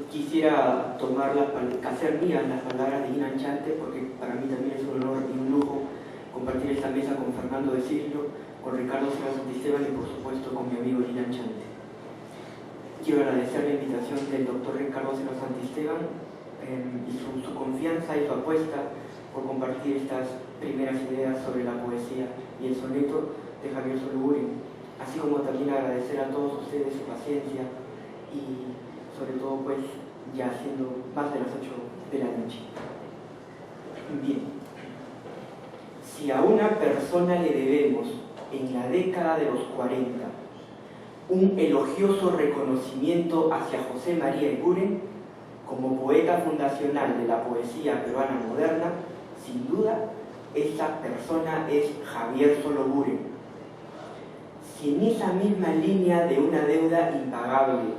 quisiera hacer mías las palabras de Guinan Chante, porque para mí también es un honor y un lujo compartir esta mesa con Fernando de Cirlo, con Ricardo Silva Santisteban y por supuesto con mi amigo Guinan Chante. Quiero agradecer la invitación del doctor Ricardo Silva Santisteban y su confianza y su apuesta por compartir estas primeras ideas sobre la poesía y el soneto de Javier Solóburen, así como también agradecer a todos ustedes su paciencia y sobre todo pues ya siendo más de las 8 de la noche. Bien, si a una persona le debemos en la década de los 40 un elogioso reconocimiento hacia José María Eguren como poeta fundacional de la poesía peruana moderna, sin duda esa persona es Javier Solóburen. Si en esa misma línea de una deuda impagable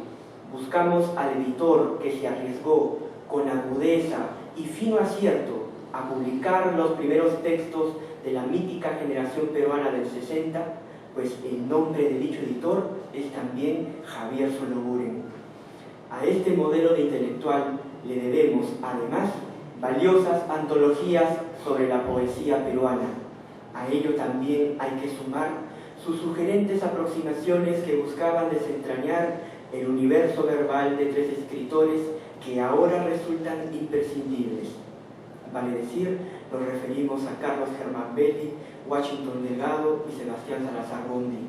buscamos al editor que se arriesgó con agudeza y fino acierto a publicar los primeros textos de la mítica generación peruana del 60, pues el nombre de dicho editor es también Javier Solóburen. A este modelo de intelectual le debemos, además, valiosas antologías sobre la poesía peruana. A ello también hay que sumar sus sugerentes aproximaciones que buscaban desentrañar el universo verbal de 3 escritores que ahora resultan imprescindibles. Vale decir, nos referimos a Carlos Germán Belli, Washington Delgado y Sebastián Salazar Bondi.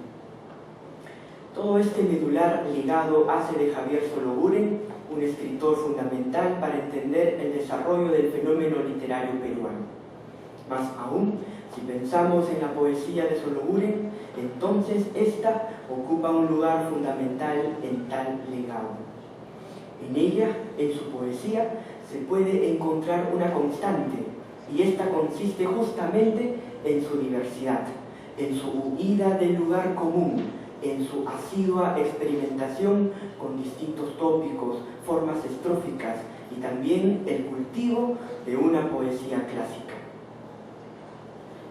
Todo este medular legado hace de Javier Solóburen un escritor fundamental para entender el desarrollo del fenómeno literario peruano. Más aún, si pensamos en la poesía de Solóburen, entonces ésta ocupa un lugar fundamental en tal legado. En ella, en su poesía, se puede encontrar una constante, y esta consiste justamente en su diversidad, en su huida del lugar común, en su asidua experimentación con distintos tópicos, formas estróficas y también el cultivo de una poesía clásica.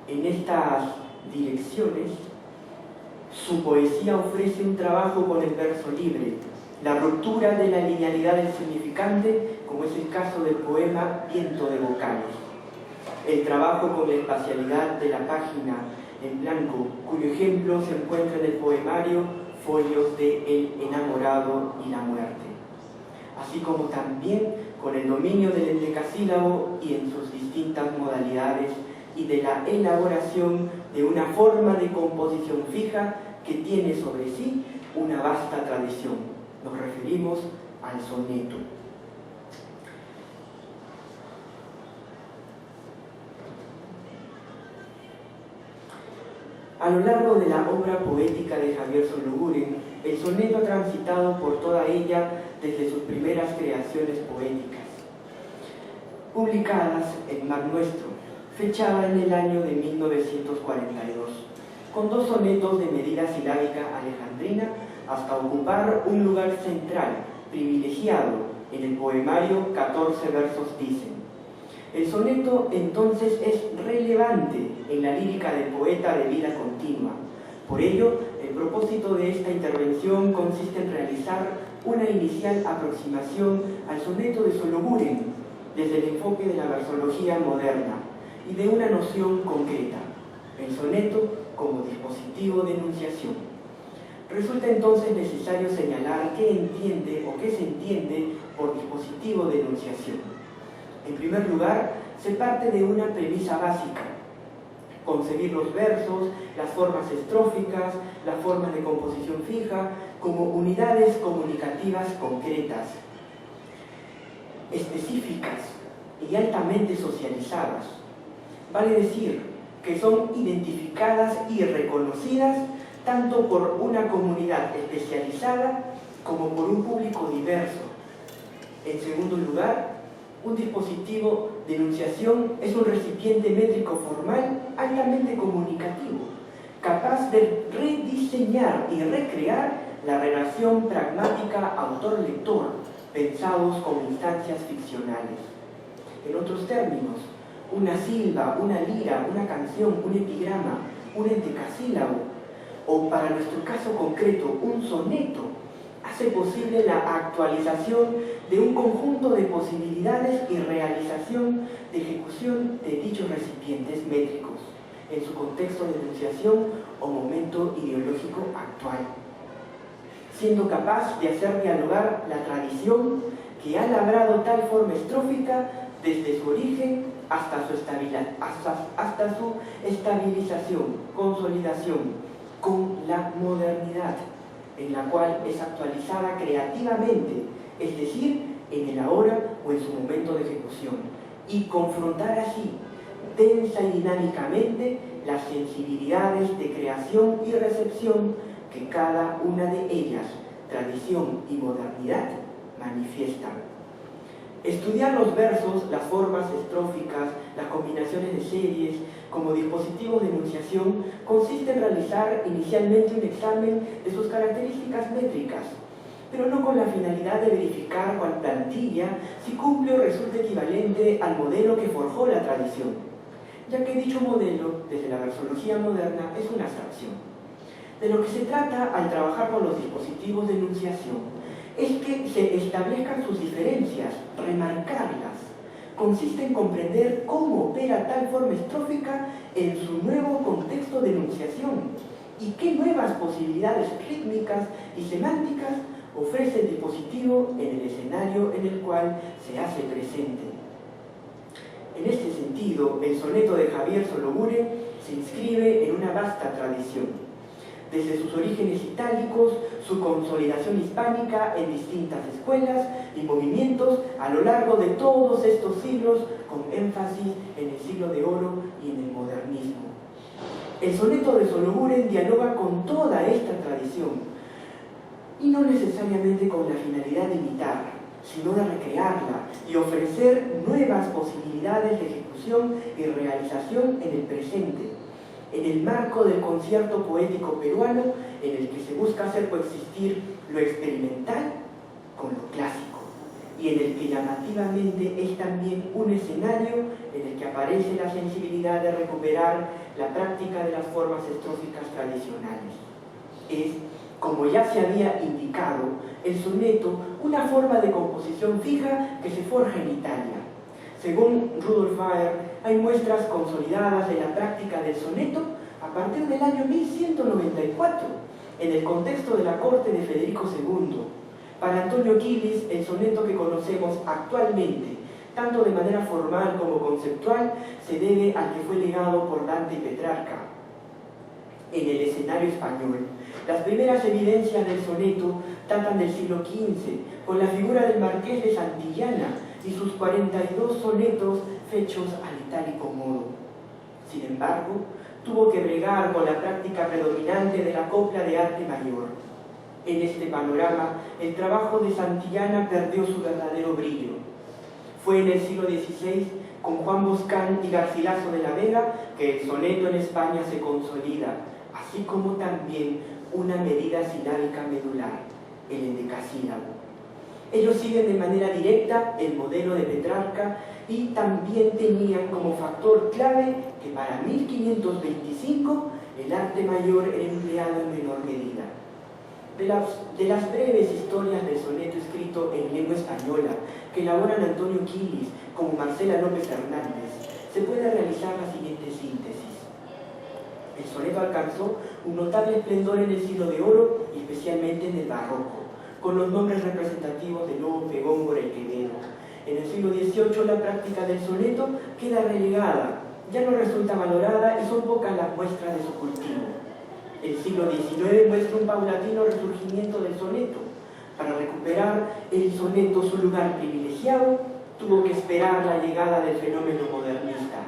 En estas direcciones, su poesía ofrece un trabajo con el verso libre, la ruptura de la linealidad del significante, como es el caso del poema Viento de vocales, el trabajo con la espacialidad de la página en blanco, cuyo ejemplo se encuentra en el poemario Folios de El enamorado y la muerte, así como también con el dominio del endecasílabo y en sus distintas modalidades y de la elaboración de una forma de composición fija que tiene sobre sí una vasta tradición. Nos referimos al soneto. A lo largo de la obra poética de Javier Solóburen, el soneto ha transitado por toda ella desde sus primeras creaciones poéticas, publicadas en Mar Nuestro, fechada en el año de 1942, con 2 sonetos de medida silábica alejandrina hasta ocupar un lugar central, privilegiado, en el poemario 14 versos dicen. El soneto entonces es relevante en la lírica del poeta de vida continua. Por ello, el propósito de esta intervención consiste en realizar una inicial aproximación al soneto de Solóburen desde el enfoque de la versología moderna y de una noción concreta, el soneto como dispositivo de enunciación. Resulta entonces necesario señalar qué entiende o qué se entiende por dispositivo de enunciación. En primer lugar, se parte de una premisa básica: concebir los versos, las formas estróficas, las formas de composición fija, como unidades comunicativas concretas, específicas y altamente socializadas. Vale decir que son identificadas y reconocidas tanto por una comunidad especializada como por un público diverso. En segundo lugar, un dispositivo de enunciación es un recipiente métrico formal altamente comunicativo, capaz de rediseñar y recrear la relación pragmática autor-lector, pensados como instancias ficcionales. En otros términos, una silva, una lira, una canción, un epigrama, un endecasílabo, o para nuestro caso concreto, un soneto, hace posible la actualización de un conjunto de posibilidades y realización de ejecución de dichos recipientes métricos en su contexto de enunciación o momento ideológico actual, siendo capaz de hacer dialogar la tradición que ha labrado tal forma estrófica desde su origen hasta su estabilización, consolidación, con la modernidad, en la cual es actualizada creativamente, es decir, en el ahora o en su momento de ejecución, y confrontar así, densa y dinámicamente, las sensibilidades de creación y recepción que cada una de ellas, tradición y modernidad, manifiestan. Estudiar los versos, las formas estróficas, las combinaciones de series, como dispositivos de enunciación, consiste en realizar inicialmente un examen de sus características métricas, pero no con la finalidad de verificar cuál plantilla si cumple o resulta equivalente al modelo que forjó la tradición, ya que dicho modelo, desde la versología moderna, es una abstracción. De lo que se trata al trabajar con los dispositivos de enunciación es que se establezcan sus diferencias, remarcarlas. Consiste en comprender cómo opera tal forma estrófica en su nuevo contexto de enunciación y qué nuevas posibilidades rítmicas y semánticas ofrece el dispositivo en el escenario en el cual se hace presente. En este sentido, el soneto de Javier Sologure se inscribe en una vasta tradición. Desde sus orígenes itálicos, su consolidación hispánica en distintas escuelas y movimientos a lo largo de todos estos siglos, con énfasis en el siglo de oro y en el modernismo. El soneto de Sologure dialoga con toda esta tradición, y no necesariamente con la finalidad de imitarla, sino de recrearla y ofrecer nuevas posibilidades de ejecución y realización en el presente, en el marco del concierto poético peruano en el que se busca hacer coexistir lo experimental con lo clásico y en el que llamativamente es también un escenario en el que aparece la sensibilidad de recuperar la práctica de las formas estróficas tradicionales. Es, como ya se había indicado, el soneto una forma de composición fija que se forja en Italia. Según Rudolf Baer, hay muestras consolidadas de la práctica del soneto a partir del año 1194, en el contexto de la corte de Federico II. Para Antonio Quilis, el soneto que conocemos actualmente, tanto de manera formal como conceptual, se debe al que fue legado por Dante y Petrarca. En el escenario español, las primeras evidencias del soneto datan del siglo XV, con la figura del Marqués de Santillana y sus 42 sonetos fechos al itálico modo. Sin embargo, tuvo que bregar con la práctica predominante de la copla de arte mayor. En este panorama, el trabajo de Santillana perdió su verdadero brillo. Fue en el siglo XVI, con Juan Boscán y Garcilaso de la Vega, que el soneto en España se consolida, así como también una medida silábica medular, el endecasílabo. Ellos siguen de manera directa el modelo de Petrarca y también tenían como factor clave que para 1525 el arte mayor era empleado en menor medida. De las breves historias del soneto escrito en lengua española que elaboran Antonio Quilis como Marcela López Hernández, se puede realizar la siguiente síntesis. El soneto alcanzó un notable esplendor en el siglo de oro y especialmente en el barroco, con los nombres representativos de Lope, Góngora y Quevedo. En el siglo XVIII la práctica del soneto queda relegada, ya no resulta valorada y son pocas las muestras de su cultivo. El siglo XIX muestra un paulatino resurgimiento del soneto. Para recuperar el soneto su lugar privilegiado, tuvo que esperar la llegada del fenómeno modernista.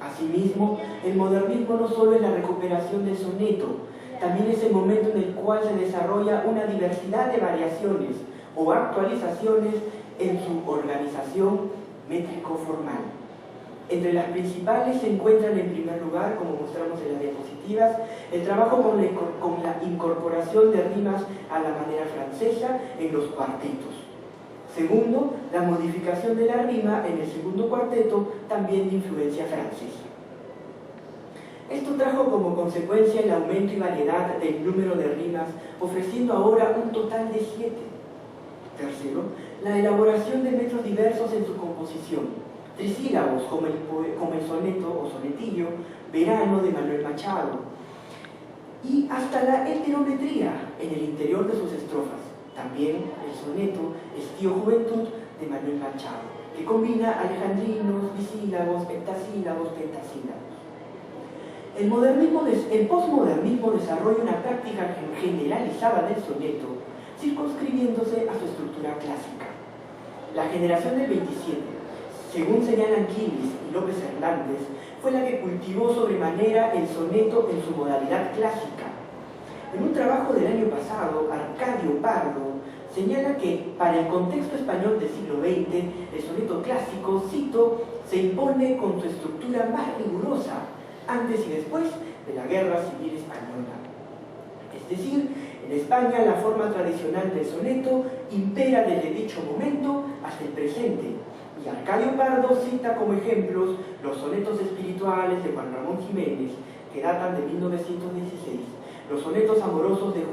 Asimismo, el modernismo no solo es la recuperación del soneto, también es el momento en el cual se desarrolla una diversidad de variaciones o actualizaciones en su organización métrico-formal. Entre las principales se encuentran en primer lugar, como mostramos en las diapositivas, el trabajo con la incorporación de rimas a la manera francesa en los cuartetos. Segundo, la modificación de la rima en el segundo cuarteto, también de influencia francesa. Esto trajo como consecuencia el aumento y variedad del número de rimas, ofreciendo ahora un total de 7. Tercero, la elaboración de metros diversos en su composición, trisílabos como el soneto o sonetillo Verano de Manuel Machado, y hasta la heterometría en el interior de sus estrofas. También el soneto Estío Juventud de Manuel Machado, que combina alejandrinos, bisílabos, heptasílabos, pentasílabos. El posmodernismo desarrolla una práctica generalizada del soneto, circunscribiéndose a su estructura clásica. La generación del 27, según señalan Quilis y López Hernández, fue la que cultivó sobremanera el soneto en su modalidad clásica. En un trabajo del año pasado, Arcadio Pardo señala que para el contexto español del siglo XX, el soneto clásico, cito, se impone con su estructura más rigurosa, antes y después de la Guerra Civil Española. Es decir, en España la forma tradicional del soneto impera desde dicho momento hasta el presente, y Arcadio Pardo cita como ejemplos los sonetos espirituales de Juan Ramón Jiménez, que datan de 1916, los sonetos amorosos de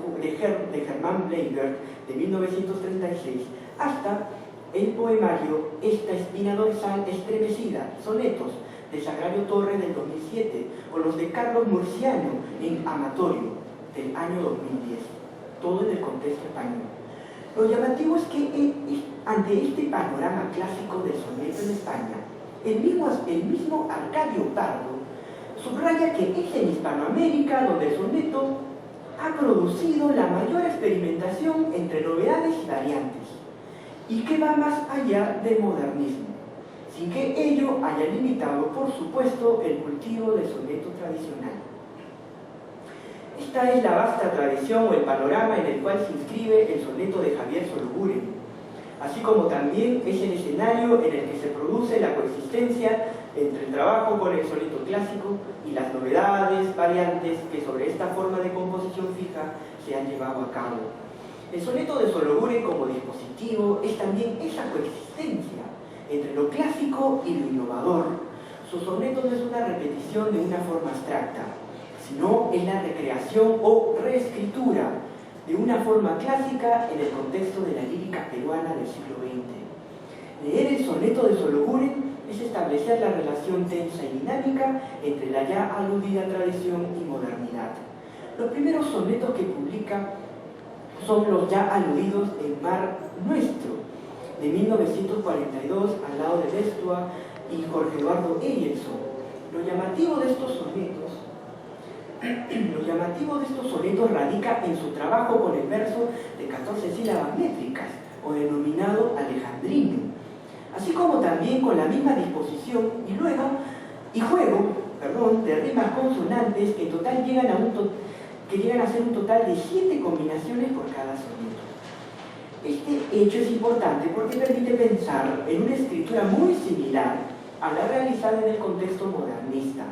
Germán Bleibert, de 1936, hasta el poemario Esta espina dorsal estremecida, sonetos de Sagrario Torre del 2007, o los de Carlos Murciano en Amatorio del año 2010, todo en el contexto español. Lo llamativo es que ante este panorama clásico del soneto en España, el mismo Arcadio Pardo subraya que es en Hispanoamérica donde el soneto ha producido la mayor experimentación entre novedades y variantes, y que va más allá del modernismo, sin que ello haya limitado, por supuesto, el cultivo del soneto tradicional. Esta es la vasta tradición o el panorama en el cual se inscribe el soneto de Javier Sologuren, así como también es el escenario en el que se produce la coexistencia entre el trabajo con el soneto clásico y las novedades, variantes que sobre esta forma de composición fija se han llevado a cabo. El soneto de Sologuren como dispositivo es también esa coexistencia entre lo clásico y lo innovador. Su soneto no es una repetición de una forma abstracta, sino es la recreación o reescritura de una forma clásica en el contexto de la lírica peruana del siglo XX. Leer el soneto de Sologuren es establecer la relación tensa y dinámica entre la ya aludida tradición y modernidad. Los primeros sonetos que publica son los ya aludidos en Mar Nuestro, de 1942, al lado de Lestua y Jorge Eduardo Eyelson. Lo llamativo de estos sonetos radica en su trabajo con el verso de 14 sílabas métricas, o denominado alejandrino, así como también con la misma disposición y juego de rimas consonantes que en total llegan a ser un total de 7 combinaciones por cada soneto. Este hecho es importante porque permite pensar en una escritura muy similar a la realizada en el contexto modernista.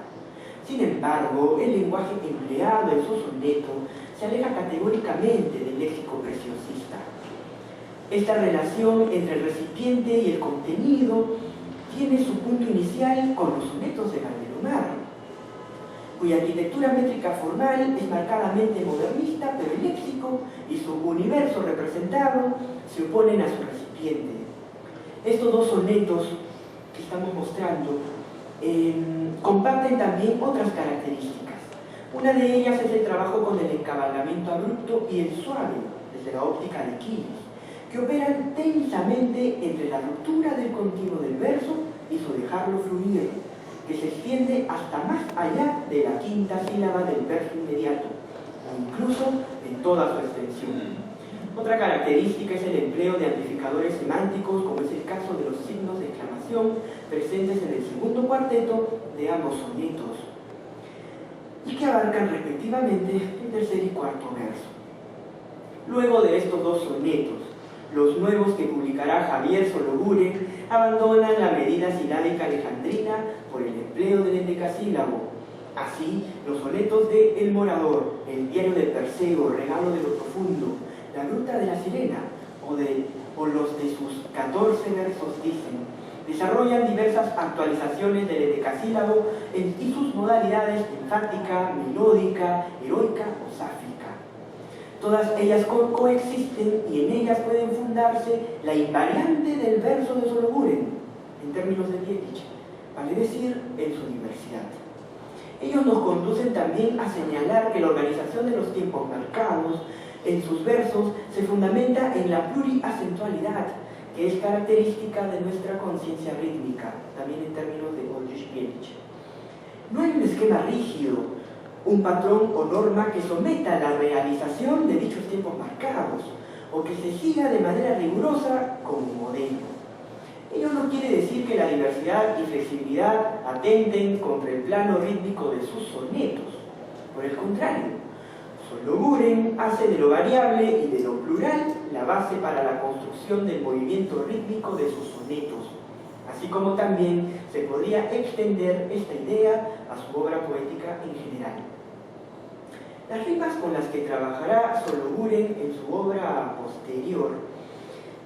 Sin embargo, el lenguaje empleado en su soneto se aleja categóricamente del léxico preciosista. Esta relación entre el recipiente y el contenido tiene su punto inicial con los sonetos de Gandelomar, cuya arquitectura métrica formal es marcadamente modernista, pero el léxico y su universo representado se oponen a su recipiente. Estos dos sonetos que estamos mostrando comparten también otras características. Una de ellas es el trabajo con el encabalgamiento abrupto y el suave, desde la óptica de Quilis, que operan tensamente entre la ruptura del continuo del verso y su dejarlo fluir, que se extiende hasta más allá de la quinta sílaba del verso inmediato, o incluso en toda su extensión. Otra característica es el empleo de amplificadores semánticos, como es el caso de los signos de exclamación presentes en el segundo cuarteto de ambos sonetos, y que abarcan respectivamente el tercer y cuarto verso. Luego de estos dos sonetos, los nuevos que publicará Javier Sologuren abandonan la medida silábica alejandrina por el empleo del endecasílabo. Así, los sonetos de El Morador, El diario de Perseo, Regalo de lo profundo, La gruta de la sirena, o los de sus 14 versos dicen: Desarrollan diversas actualizaciones del endecasílabo y sus modalidades enfática, melódica, heroica o sáfica. Todas ellas coexisten y en ellas pueden fundarse la invariante del verso de Sologuren, en términos de Dietrich, vale decir, en su diversidad. Ellos nos conducen también a señalar que la organización de los tiempos marcados en sus versos se fundamenta en la pluriacentualidad, que es característica de nuestra conciencia rítmica, también en términos de Oldrich Pietsch. No hay un esquema rígido, un patrón o norma que someta la realización de dichos tiempos marcados, o que se siga de manera rigurosa como modelo. Ello no quiere decir que la diversidad y flexibilidad atenten contra el plano rítmico de sus sonetos. Por el contrario, Sologuren hace de lo variable y de lo plural la base para la construcción del movimiento rítmico de sus sonetos, así como también se podría extender esta idea a su obra poética en general. Las rimas con las que trabajará Sologuren en su obra posterior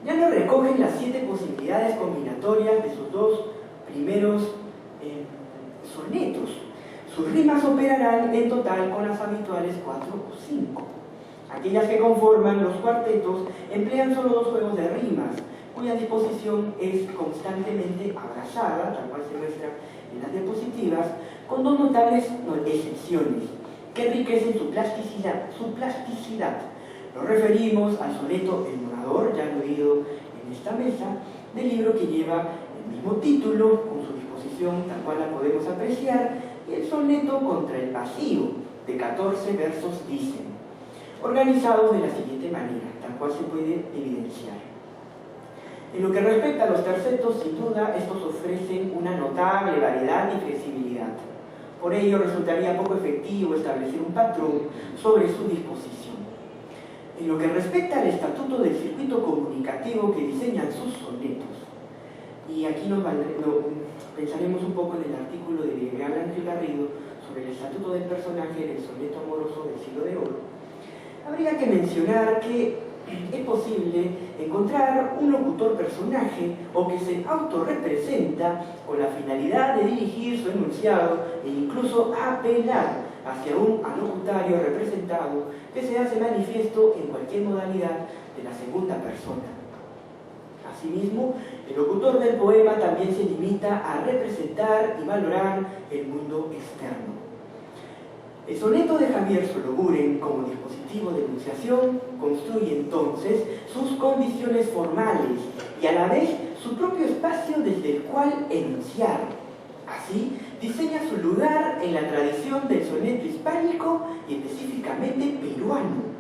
ya no recogen las 7 posibilidades combinatorias de sus 2 primeros sonetos. Sus rimas operarán en total con las habituales 4 o 5. Aquellas que conforman los cuartetos emplean solo 2 juegos de rimas, cuya disposición es constantemente abrazada, tal cual se muestra en las diapositivas, con 2 notables excepciones que enriquecen su plasticidad. Nos referimos al soneto El Morador, ya leído en esta mesa, del libro que lleva el mismo título, con su disposición tal cual la podemos apreciar, y el soneto Contra el Vacío, de 14 versos dicen, organizados de la siguiente manera, tal cual se puede evidenciar. En lo que respecta a los tercetos, sin duda, estos ofrecen una notable variedad y flexibilidad. Por ello, resultaría poco efectivo establecer un patrón sobre su disposición. En lo que respecta al estatuto del circuito comunicativo que diseñan sus sonetos, y aquí pensaremos un poco en el artículo de Miguel Ángel Garrido sobre el estatuto del personaje del soneto amoroso del siglo de oro, habría que mencionar que es posible encontrar un locutor personaje o que se autorrepresenta con la finalidad de dirigir su enunciado e incluso apelar hacia un alocutario representado que se hace manifiesto en cualquier modalidad de la segunda persona. Asimismo, el locutor del poema también se limita a representar y valorar el mundo externo. El soneto de Javier Sologuren, como dispositivo de enunciación, construye entonces sus condiciones formales y a la vez su propio espacio desde el cual enunciar. Así, diseña su lugar en la tradición del soneto hispánico y específicamente peruano.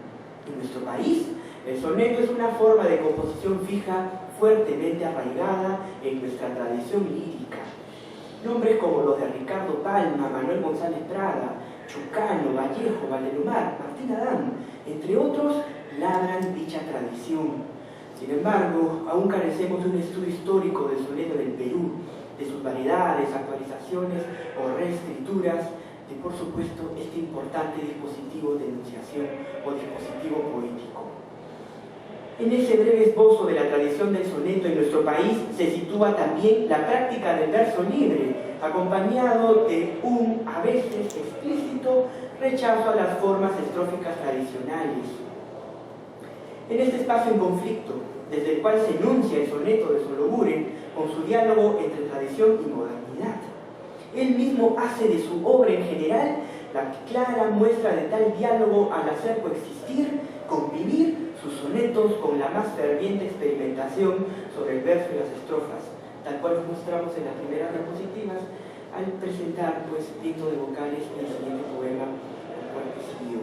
En nuestro país, el soneto es una forma de composición fija fuertemente arraigada en nuestra tradición lírica. Nombres como los de Ricardo Palma, Manuel González Prada, Chucano, Vallejo, Valdelomar, Martín Adán, entre otros, labran dicha tradición. Sin embargo, aún carecemos de un estudio histórico del soneto del Perú, de sus variedades, actualizaciones o reescrituras, de por supuesto este importante dispositivo de enunciación o dispositivo poético. En ese breve esbozo de la tradición del soneto en nuestro país se sitúa también la práctica del verso libre, acompañado de un, a veces explícito, rechazo a las formas estróficas tradicionales. En este espacio en conflicto, desde el cual se enuncia el soneto de Sologuren con su diálogo entre tradición y modernidad, él mismo hace de su obra en general la clara muestra de tal diálogo al hacer coexistir, convivir sus sonetos con la más ferviente experimentación sobre el verso y las estrofas, tal cual nos mostramos en las primeras diapositivas al presentar, dicto de vocales, el siguiente poema, el cual siguió.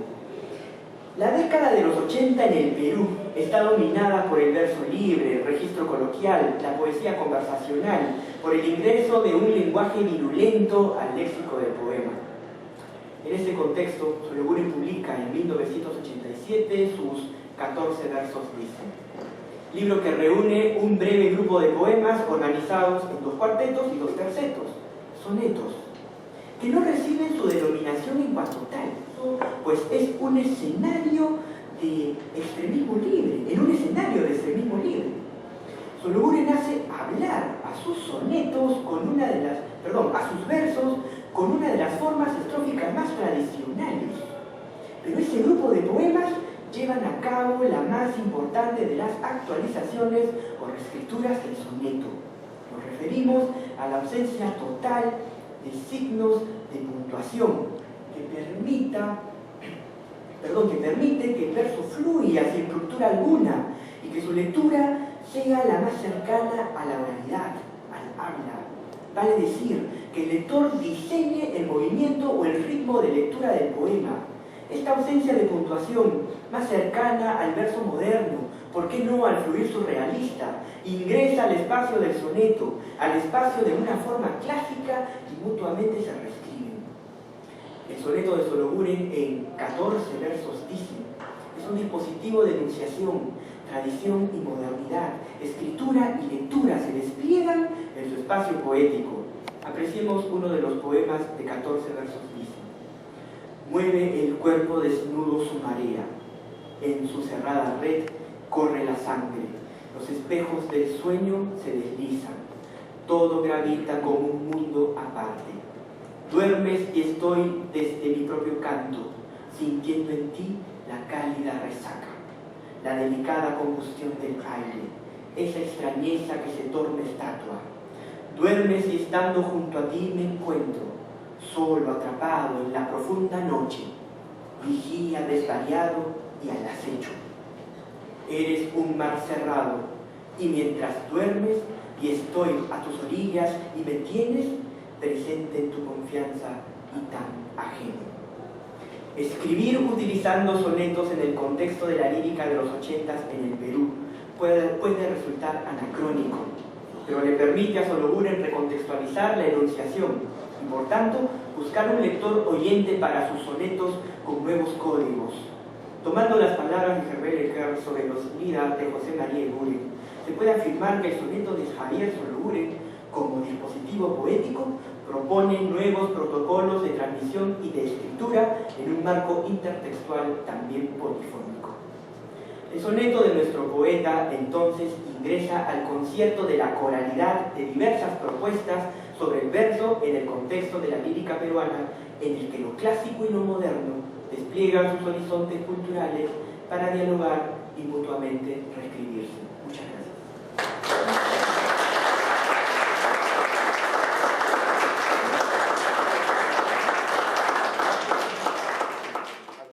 La década de los 80 en el Perú está dominada por el verso libre, el registro coloquial, la poesía conversacional, por el ingreso de un lenguaje virulento al léxico del poema. En este contexto, Sologuren publica en 1987 sus 14 versos dicen, libro que reúne un breve grupo de poemas organizados en 2 cuartetos y 2 tercetos, sonetos, que no reciben su denominación en cuanto tal, pues es un escenario de extremismo libre, en un escenario de extremismo libre. Sologuren hace hablar a sus sonetos con una de las, a sus versos con una de las formas estróficas más tradicionales. Pero ese grupo de poemas llevan a cabo la más importante de las actualizaciones o reescrituras del soneto. Nos referimos a la ausencia total de signos de puntuación que permite que el verso fluya sin ruptura alguna y que su lectura sea la más cercana a la oralidad, al habla. Vale decir, que el lector diseñe el movimiento o el ritmo de lectura del poema. Esta ausencia de puntuación, más cercana al verso moderno, ¿por qué no al fluir surrealista? Ingresa al espacio del soneto, al espacio de una forma clásica y mutuamente se reescriben. El soneto de Sologuren, en 14 versos, dice: es un dispositivo de enunciación, tradición y modernidad. Escritura y lectura se despliegan en su espacio poético. Apreciemos uno de los poemas de 14 versos, dice: mueve el cuerpo desnudo su marea, en su cerrada red corre la sangre, los espejos del sueño se deslizan, todo gravita como un mundo aparte. Duermes y estoy desde mi propio canto, sintiendo en ti la cálida resaca, la delicada combustión del aire, esa extrañeza que se torna estatua. Duermes y estando junto a ti me encuentro, solo atrapado en la profunda noche, vigía desvariado y al acecho. Eres un mar cerrado, y mientras duermes y estoy a tus orillas y me tienes presente en tu confianza y tan ajeno. Escribir utilizando sonetos en el contexto de la lírica de los 80s en el Perú puede resultar anacrónico, pero le permite a Sologuren recontextualizar la enunciación y, por tanto, buscar un lector oyente para sus sonetos con nuevos códigos. Tomando las palabras de Gerber Leger sobre los Liras de José María Eguren, se puede afirmar que el soneto de Javier Sologuren, como dispositivo poético, propone nuevos protocolos de transmisión y de escritura en un marco intertextual también polifónico. El soneto de nuestro poeta, entonces, ingresa al concierto de la coralidad de diversas propuestas sobre el verso en el contexto de la lírica peruana, en el que lo clásico y lo moderno despliegan sus horizontes culturales para dialogar y mutuamente reescribirse. Muchas gracias.